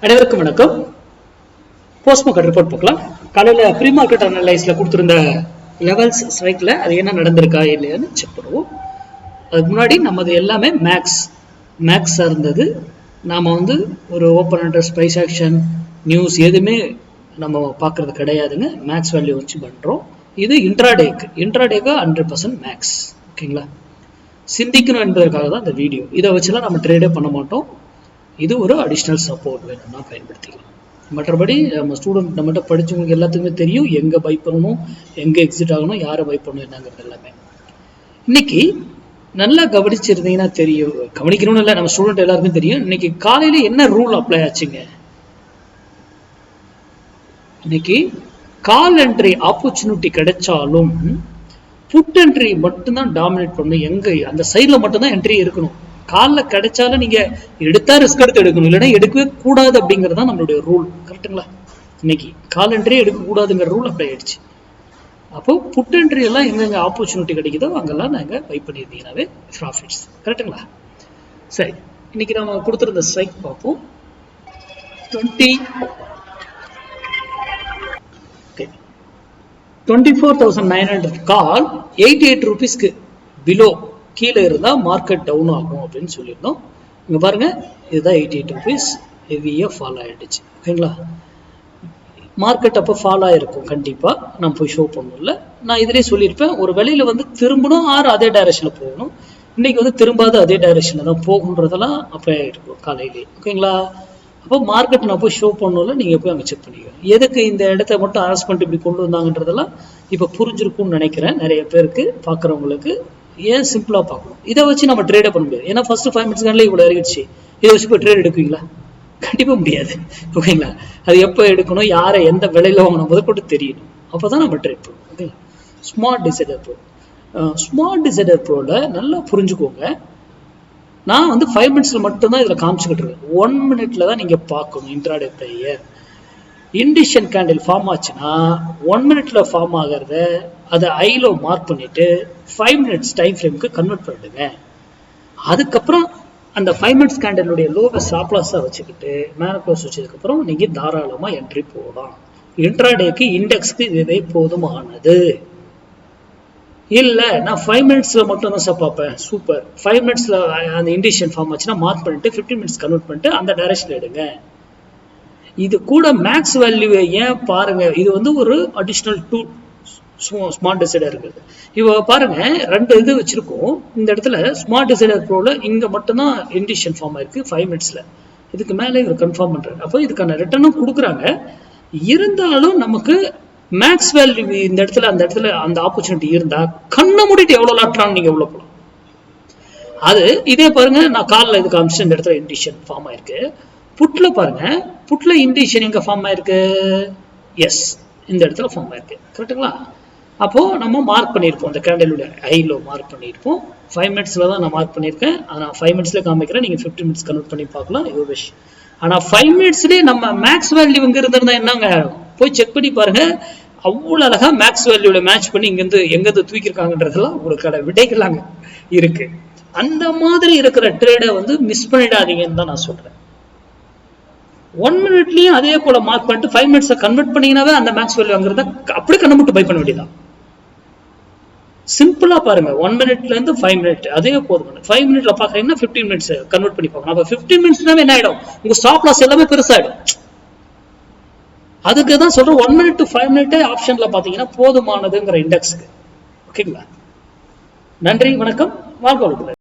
அனைவருக்கும் வணக்கம். Post market report பார்க்கலாம். காலையில ப்ரீ மார்க்கெட் அனலைஸ்ல கொடுத்திருந்த லெவல்ஸ் ஸ்ட்ரைக்ல அது என்ன நடந்திருக்கா இல்லையான்னு செக் பண்ணுவோம். அதுக்கு முன்னாடி நமது எல்லாமே மேக்ஸ் இருந்தது. நாம ஒரு open interest, price action, news எதுவுமே நம்ம பார்க்கறது கிடையாதுங்க. மேக்ஸ் வேல்யூ வச்சு பண்றோம். இது இன்ட்ராடேக்கு 100% மேக்ஸ். ஓகேங்களா? சிந்திக்கணும் என்பதற்காக தான் இந்த வீடியோ. இதை வச்சுலாம் நம்ம ட்ரேடே பண்ண மாட்டோம். இது ஒரு அடிஷ்னல் சப்போர்ட் வேணும்னா பயன்படுத்திக்கலாம். மற்றபடி நம்ம ஸ்டூடெண்ட் நம்மகிட்ட படிச்சவங்களுக்கு எல்லாத்துக்குமே தெரியும் எங்க பை பண்ணணும், எங்க எக்ஸிட் ஆகணும், யாரை பை பண்ணணும் என்னங்கிறது எல்லாமே. இன்னைக்கு நல்லா கவனிச்சிருந்தீங்கன்னா தெரியும், கவனிக்கணும்னு இல்லை, நம்ம ஸ்டூடெண்ட் எல்லாருக்கும் தெரியும். இன்னைக்கு காலையில என்ன ரூல் அப்ளை ஆச்சுங்க? இன்னைக்கு கால் என்ட்ரி ஆப்பர்ச்சுனிட்டி கிடைச்சாலும் புட் என்ட்ரி மட்டும்தான் டாமினேட் பண்ணணும். எங்க அந்த சைட்ல மட்டும்தான் என்ட்ரி இருக்கணும். காலில் கிடைச்சாலும் நீங்க எடுத்தா ரிஸ்க் எடுத்து எடுக்கணும், இல்லைன்னா எடுக்கவே கூடாது அப்படிங்கிறது தான் நம்மளுடைய ரூல். கரெக்டுங்களா? இன்னைக்கு கால் என்ட்ரி எடுக்க கூடாதுங்கிற ரூல் அப்ளை ஆயிடுச்சு. அப்போ புட் என்ட்ரி எல்லாம் எங்கெங்க ஆப்பர்ச்சுனிட்டி கிடைக்குதோ அங்கெல்லாம் நாங்க பை பண்ணியிருந்தீங்கன்னாவே ப்ராஃபிட்ஸ். கரெக்டுங்களா? சரி, இன்னைக்கு நம்ம கொடுத்துருந்த ஸ்ட்ரைக் பார்ப்போம். 24,900 கால் 88 rupeesக்கு பிலோ கீழே இருந்தா மார்க்கெட் டவுன் ஆகும் அப்படின்னு சொல்லியிருந்தோம். இங்க பாருங்க, இதுதான் 88 rupees ஹெவியா ஃபால் ஆயிடுச்சு. ஓகேங்களா? மார்க்கெட் அப்போ ஃபால் ஆயிருக்கும் கண்டிப்பா, நான் போய் ஷோ பண்ணல. நான் இதுலயே சொல்லியிருப்பேன், ஒரு வேலையில திரும்பணும் ஆறு அதே டைரக்ஷன்ல போகணும். இன்னைக்கு திரும்பாத அதே டைரக்ஷன்ல தான் போகுன்றதெல்லாம் அப்ளை ஆயிருக்கும் காலையிலேயே. ஓகேங்களா? அப்போ மார்க்கெட் நான் போய் ஷோ பண்ணல, நீங்க போய் அங்கே செக் பண்ணிக்கணும். எதுக்கு இந்த இடத்த மட்டும் அரெஸ்ட் பண்ணிட்டு இப்படி கொண்டு வந்தாங்கன்றதெல்லாம் இப்போ புரிஞ்சிருக்கும்னு நினைக்கிறேன் நிறைய பேருக்கு, பார்க்குறவங்களுக்கு. ஏன் சிம்பிளா பார்க்கணும், இதை வச்சு நம்ம ட்ரேடே பண்ண முடியாது. ஏன்னா ஃபர்ஸ்ட் 5 minutes இவ்வளவு இறங்கிடுச்சு, இதை வச்சு இப்போ ட்ரேட் எடுக்குவீங்களா? கண்டிப்பா முடியாது. ஓகேங்களா? அது எப்போ எடுக்கணும், யாரை எந்த விலையில வாங்கணும் முதற்கொண்டு தெரியணும். அப்போதான் நம்ம ட்ரேட் பண்ணுவோம். ஓகேங்களா? ஸ்மார்ட் டிசைடர் ப்ரோல நல்லா புரிஞ்சுக்கோங்க. நான் 5 minutesல மட்டும்தான் இதுல காமிச்சுக்கிட்டு இருக்கேன். 1 minute தான் நீங்க பார்க்கணும். இன்ட்ராடே பிளேயர் இண்டிஷன் கேண்டில் ஃபார்ம் ஆச்சுன்னா 1 minute ஃபார்ம் ஆகிறத அதை ஐலோ மார்க் பண்ணிட்டு 5 minutes டைம் ஃப்ரேம்க்கு கன்வெர்ட் பண்ணிடுங்க. அதுக்கப்புறம் அந்த 5 minutes கேண்டிலுடைய லோவை ஸ்டாப் லாஸா வச்சுக்கிட்டு மேல க்ளோஸ் வச்சதுக்கு அப்புறம் நீங்க தாராளமா என்ட்ரி போடலாம். இன்ட்ராடேக்கு இண்டெக்ஸ்க்கு இதுவே போதுமானது. இல்ல நான் 5 minutesல மட்டும் தான் சார் பார்ப்பேன். சூப்பர். 5 minutesல அந்த இண்டிஷன் ஃபார்ம் ஆச்சுன்னா மார்க் பண்ணிட்டு 15 minutes கன்வெர்ட் பண்ணிட்டு அந்த டைரக்ஷன்ல எடுங்க. இது கூட மேக்ஸ் வேல்யூ ஏன் பாருங்க, இது ஒரு அடிஷனல் டூல் ஸ்மார்ட் டிசைடர் இருக்குது. இவ பாருங்க, 2 இது வச்சிருக்கோம் இந்த இடத்துல. ஸ்மார்ட் டிசைடர் ப்ரோல இங்க மட்டும்தான் இண்டிஷன் ஃபார்ம் ஆயிருக்கு 5 minutesல. இதுக்கு மேலே இவர் கன்ஃபார்ம் பண்றாரு. அப்போ இதுக்கான ரிட்டர்னும் கொடுக்குறாங்க. இருந்தாலும் நமக்கு மேக்ஸ் வேல்யூ இந்த இடத்துல அந்த ஆப்பர்ச்சுனிட்டி இருந்தா கண்ணை மூடிட்டு எவ்வளவு லாட்டலாம் நீங்க எவ்வளவு போகலாம். அது இதே பாருங்க, நான் காலில் இது காமிச்சு இந்த இடத்துல இண்டிஷன் ஃபார்ம் ஆயிருக்கு. புட்ல பாருங்க, புட்ல இண்டிஷன் எங்க ஃபார்ம் ஆயிருக்கு? எஸ், இந்த இடத்துல ஃபார்ம் ஆயிருக்கு. கரெக்டுங்களா? அப்போ நம்ம மார்க் பண்ணியிருப்போம், அந்த கேண்டிலுடைய ஐலோ மார்க் பண்ணியிருப்போம். 5 minutesல தான் நான் மார்க் பண்ணியிருக்கேன். அதை நான் 5 minutesல காமிக்கிறேன், நீங்க 15 minutes கன்வெர்ட் பண்ணி பார்க்கலாம். இது விஷ். ஆனா 5 minutesலயே நம்ம மேக்ஸ் வேல்யூ இங்க இருந்திருந்தா என்னங்க, போய் செக் பண்ணி பாருங்க. அவ்வளவு அழகா மேக்ஸ் வேல்யூல மேட்ச் பண்ணி எங்க தூக்கிருக்காங்கன்றதெல்லாம் உங்களுக்கு விடைகளாங்க இருக்கு. அந்த மாதிரி இருக்கிற ட்ரேடை மிஸ் பண்ணிடாதீங்கன்னு தான் நான் சொல்றேன். 1 minutலயும் அதே போல மார்க் பண்ணிட்டு 5 minutes கன்வெர்ட் பண்ணீங்கன்னாவே அந்த மேக்ஸ் வேல்யூ அங்கிறத அப்படியே கண்ண மட்டும் பை பண்ண வேண்டியதான். சிம்பிளா பாருங்க, 1 minutல இருந்து 5 minute அதே போதும். 5 minutல பாக்குறீங்கன்னா 15 minutes கன்வெர்ட் பண்ணி பார்க்கணும். அப்ப 15 minutesனாவே என்ன ஆயிடும், உங்க ஸ்டாப் லாஸ் எல்லாமே பெருசாயிடும். அதுக்கு தான் சொல்றேன், 1 minute to 5 minute ஆப்ஷன்ல பாத்தீங்கன்னா போதுமானதுங்கிற இண்டெக்ஸ்க்கு. ஓகேங்களா? நன்றி, வணக்கம், வாழ்க வளமுடன்.